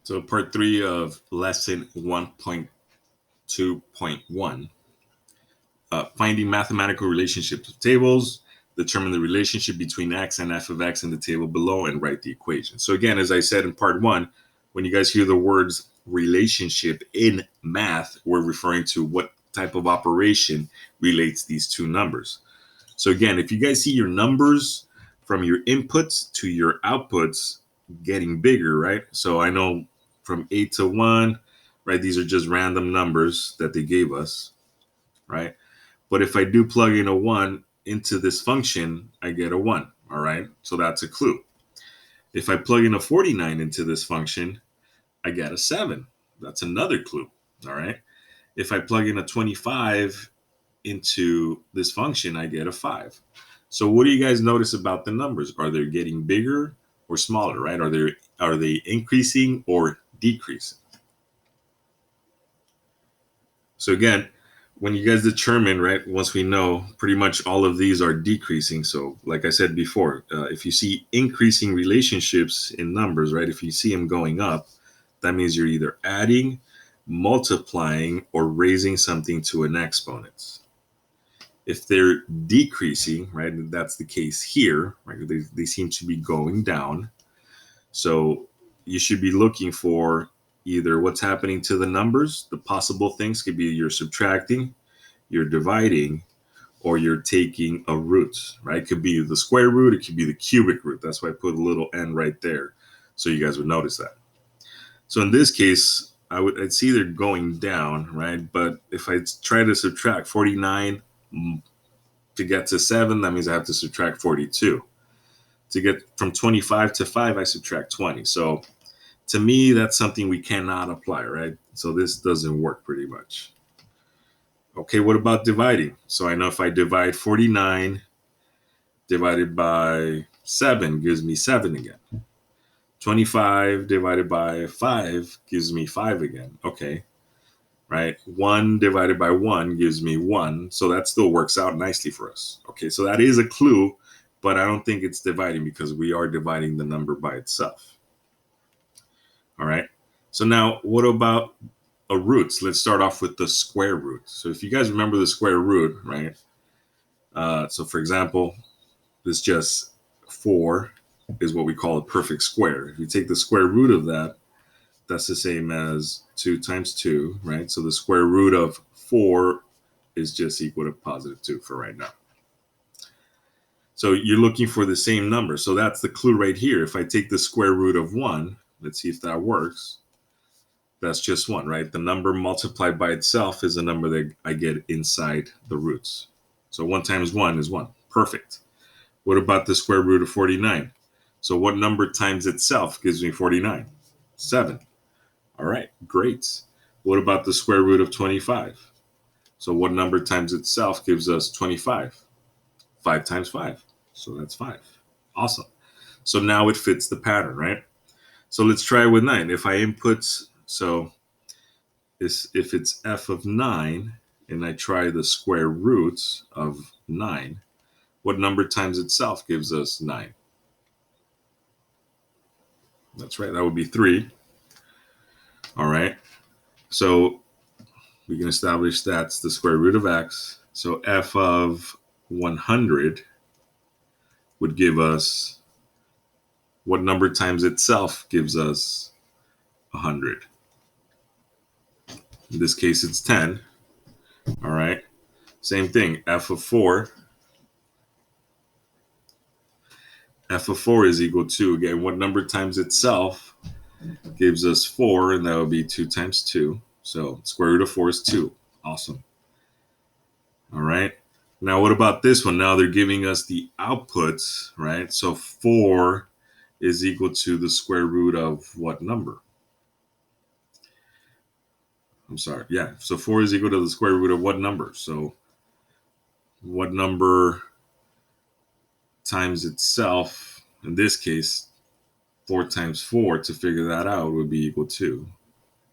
So part 3 of lesson 1.2.1, finding mathematical relationships of tables, determine the relationship between x and f of x in the table below, and write the equation. So again, as I said in part 1, when you guys hear the words relationship in math, we're referring to what type of operation relates these two numbers. So again, if you guys see your numbers from your inputs to your outputs getting bigger, right? So I know from 8 to 1, right? These are just random numbers that they gave us, right? But if I do plug in a 1 into this function, I get a 1, all right? So that's a clue. If I plug in a 49 into this function, I get a 7. That's another clue, all right? If I plug in a 25 into this function, I get a 5. So what do you guys notice about the numbers? Are they getting bigger or smaller, right? Are they increasing or decreasing? So again, when you guys determine, right, once we know pretty much all of these are decreasing. So like I said before, if you see increasing relationships in numbers, right, if you see them going up, that means you're either adding, multiplying, or raising something to an exponent. If they're decreasing, right, that's the case here, right, they seem to be going down. So you should be looking for either what's happening to the numbers. The possible things could be you're subtracting, you're dividing, or you're taking a root, right? It could be the square root, it could be the cubic root. That's why I put a little n right there, so you guys would notice that. So in this case, I'd see they're going down, right? But if I try to subtract 49 to get to 7, that means I have to subtract 42. To get from 25 to 5, I subtract 20. So to me, that's something we cannot apply, right? So this doesn't work pretty much. Okay, what about dividing? So I know if I divide 49 divided by 7 gives me 7 again. 25 divided by 5 gives me 5 again. Okay, right? 1 divided by 1 gives me 1. So that still works out nicely for us. Okay, so that is a clue, but I don't think it's dividing because we are dividing the number by itself. All right, so now what about roots? Let's start off with the square root. So if you guys remember the square root, right? So for example, this just 4 is what we call a perfect square. If you take the square root of that, that's the same as 2 times 2, right? So the square root of 4 is just equal to positive 2 for right now. So you're looking for the same number. So that's the clue right here. If I take the square root of 1, let's see if that works. That's just 1, right? The number multiplied by itself is a number that I get inside the roots. So 1 times 1 is 1. Perfect. What about the square root of 49? So what number times itself gives me 49? 7. All right, great. What about the square root of 25? So what number times itself gives us 25? 5 times 5. So that's 5. Awesome. So now it fits the pattern, right? So let's try with 9. If I input, so if it's f of 9 and I try the square root of 9, what number times itself gives us 9? That's right, that would be 3. All right, so we can establish that's the square root of x. So f of 100 would give us what number times itself gives us 100. In this case, it's 10. All right, same thing, f of 4. F of 4 is equal to, again, what number times itself gives us 4, and that would be 2 times 2. So square root of 4 is 2. Awesome. All right. Now, what about this one? Now they're giving us the outputs, right? So 4 is equal to the square root of what number? I'm sorry. Yeah. So 4 is equal to the square root of what number? So what number times itself, in this case, 4 times 4, to figure that out would be equal to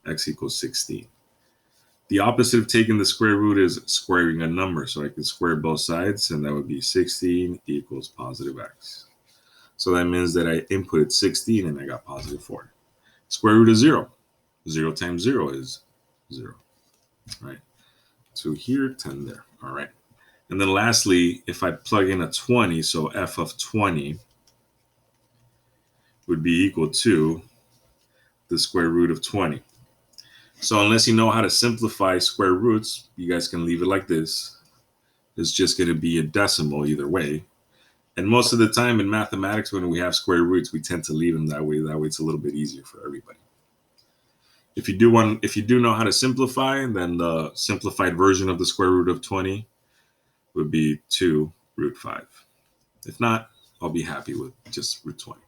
x equals 16. The opposite of taking the square root is squaring a number. So I can square both sides, and that would be 16 equals positive x. So that means that I inputted 16 and I got positive 4. Square root of 0. 0 times 0 is 0, right? 2 here, 10 there. All right. And then lastly, if I plug in a 20, so f of 20 would be equal to the square root of 20. So unless you know how to simplify square roots, you guys can leave it like this. It's just going to be a decimal either way. And most of the time in mathematics, when we have square roots, we tend to leave them that way. That way it's a little bit easier for everybody. If you do know how to simplify, then the simplified version of the square root of 20 would be 2 root 5. If not, I'll be happy with just root 20.